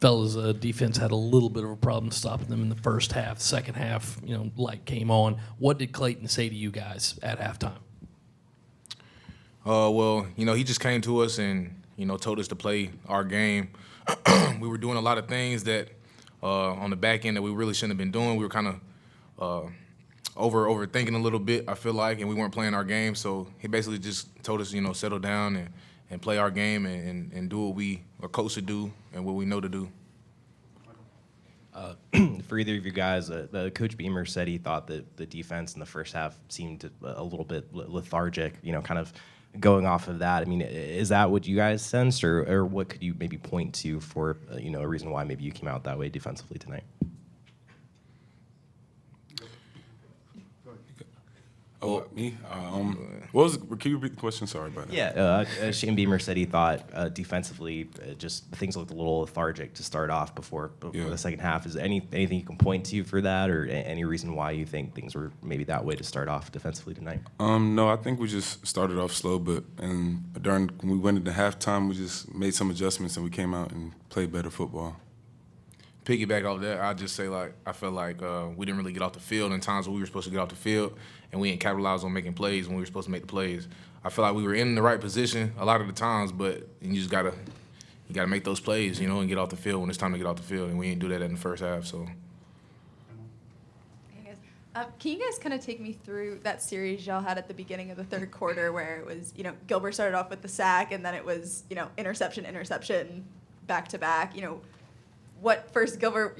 Fellas, defense had a little bit of a problem stopping them in the first half. Second half, light came on. What did Clayton say to you guys at halftime? Well, he just came to us and, told us to play our game. We were doing a lot of things that on the back end that we really shouldn't have been doing. We were kind of overthinking a little bit, I feel like, and we weren't playing our game. So he basically just told us, settle down and play our game and do what we are coached to do and what we know to do. For either of you guys, Coach Beamer said he thought that the defense in the first half seemed a little bit lethargic, kind of going off of that. I mean, is that what you guys sensed, or what could you maybe point to for, a reason why maybe you came out that way defensively tonight? Oh, me? Can you repeat the question? Sorry about that. Yeah, Shane Beamer said he thought defensively just things looked a little lethargic to start off before the second half. Is there anything you can point to for that, or any reason why you think things were maybe that way to start off defensively tonight? No, I think we just started off slow, when we went into halftime, we just made some adjustments and we came out and played better football. Piggyback off that, I'd just say, I felt like we didn't really get off the field in times when we were supposed to get off the field, and we didn't capitalize on making plays when we were supposed to make the plays. I feel like we were in the right position a lot of the times, but you just gotta make those plays, and get off the field when it's time to get off the field, and we didn't do that in the first half. So. Hey guys. Can you guys kind of take me through that series y'all had at the beginning of the third quarter where it was, Gilber started off with the sack, and then it was, interception, back to back, What first, Gilbert,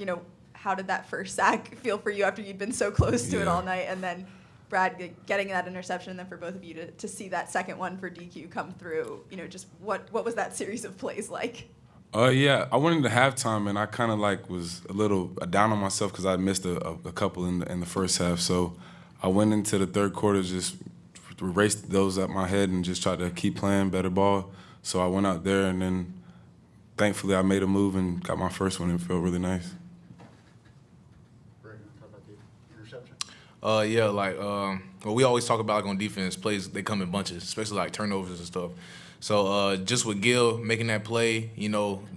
how did that first sack feel for you after you'd been so close to it all night? And then Brad getting that interception, and then for both of you to see that second one for DQ come through, just what was that series of plays like? Yeah, I went into halftime and I kind of was a little down on myself because I missed a couple in the first half. So I went into the third quarter, just erased those out my head and just tried to keep playing better ball. So I went out there and then thankfully I made a move and got my first one and it felt really nice. Brandon, how about the interception? Well, we always talk about on defense, plays, they come in bunches, especially turnovers and stuff. So just with Gil making that play,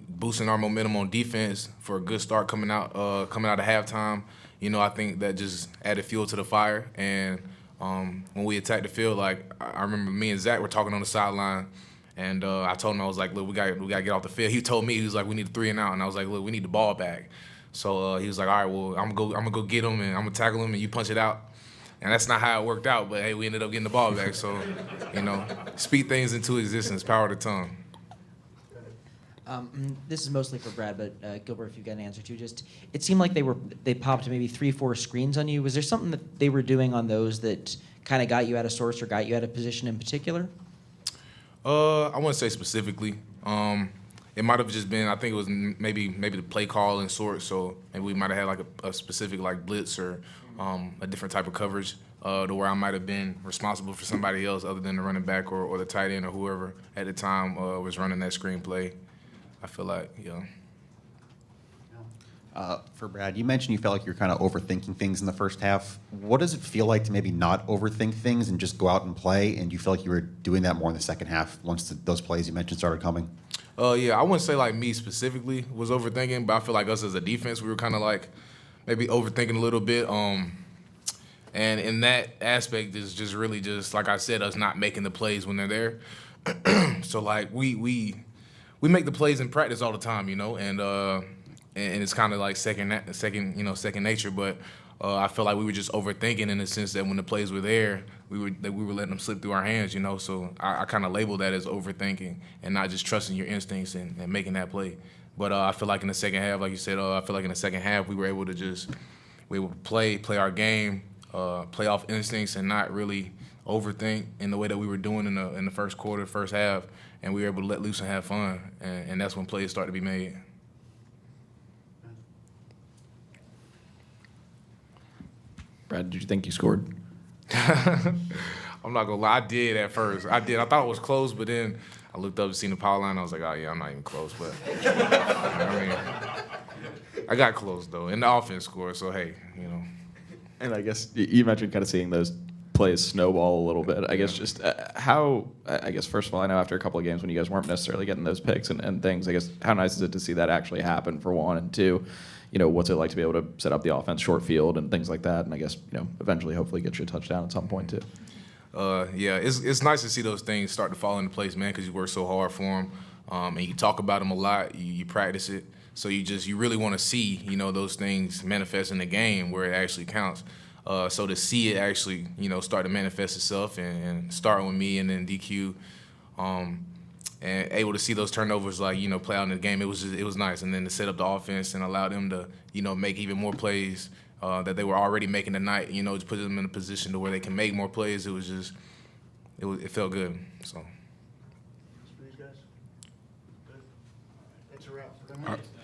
boosting our momentum on defense for a good start coming out of halftime, I think that just added fuel to the fire. And when we attacked the field, I remember me and Zach were talking on the sideline, and I told him, I was like, look, we got to get off the field. He told me, he was like, we need a 3 and out, and I was like, look, we need the ball back. So he was like, all right, well, I'm gonna go get him, and I'm gonna tackle him, and you punch it out. And that's not how it worked out, but hey, we ended up getting the ball back. So, speed things into existence, power of the tongue. This is mostly for Brad, but Gilbert, if you've got an answer too, it seemed like they popped maybe 3-4 screens on you. Was there something that they were doing on those that kind of got you out of sorts or got you out of position in particular? I wouldn't say specifically. It might have just been, I think it was maybe the play call in sorts. So maybe we might have had a specific blitz or a different type of coverage to where I might have been responsible for somebody else other than the running back or the tight end or whoever at the time was running that screen play. I feel like, For Brad, you mentioned you felt like you were kind of overthinking things in the first half. What does it feel like to maybe not overthink things and just go out and play? And do you feel like you were doing that more in the second half once those plays you mentioned started coming? Yeah, I wouldn't say me specifically was overthinking, but I feel like us as a defense, we were kind of maybe overthinking a little bit. And in that aspect is just really just, like I said, us not making the plays when they're there. So we make the plays in practice all the time, and it's kind of second nature. But I feel like we were just overthinking in the sense that when the plays were there, we were letting them slip through our hands, So I kind of label that as overthinking and not just trusting your instincts and making that play. But I feel like in the second half, like you said, I feel like in the second half we were able to play our game, play off instincts and not really overthink in the way that we were doing in the first quarter, first half, and we were able to let loose and have fun, and that's when plays start to be made. Brad, did you think you scored? I'm not gonna lie, I did at first. I thought it was close, but then I looked up and seen the power line. I was like, oh yeah, I'm not even close. But I got close though, and the offense scored. So hey, And I guess you mentioned kind of seeing those plays snowball a little bit. I guess just how, I guess, first of all, I know after a couple of games when you guys weren't necessarily getting those picks and things, I guess, how nice is it to see that actually happen, for one? And two, what's it like to be able to set up the offense short field and things like that? And I guess, eventually, hopefully get you a touchdown at some point, too. Yeah, it's nice to see those things start to fall into place, man, because you work so hard for them, and you talk about them a lot. You practice it, so you really want to see those things manifest in the game where it actually counts. So to see it actually start to manifest itself and start with me and then DQ, and able to see those turnovers play out in the game, it was nice. And then to set up the offense and allow them to make even more plays that they were already making tonight, to put them in a position to where they can make more plays. It felt good. So.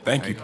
Thank you.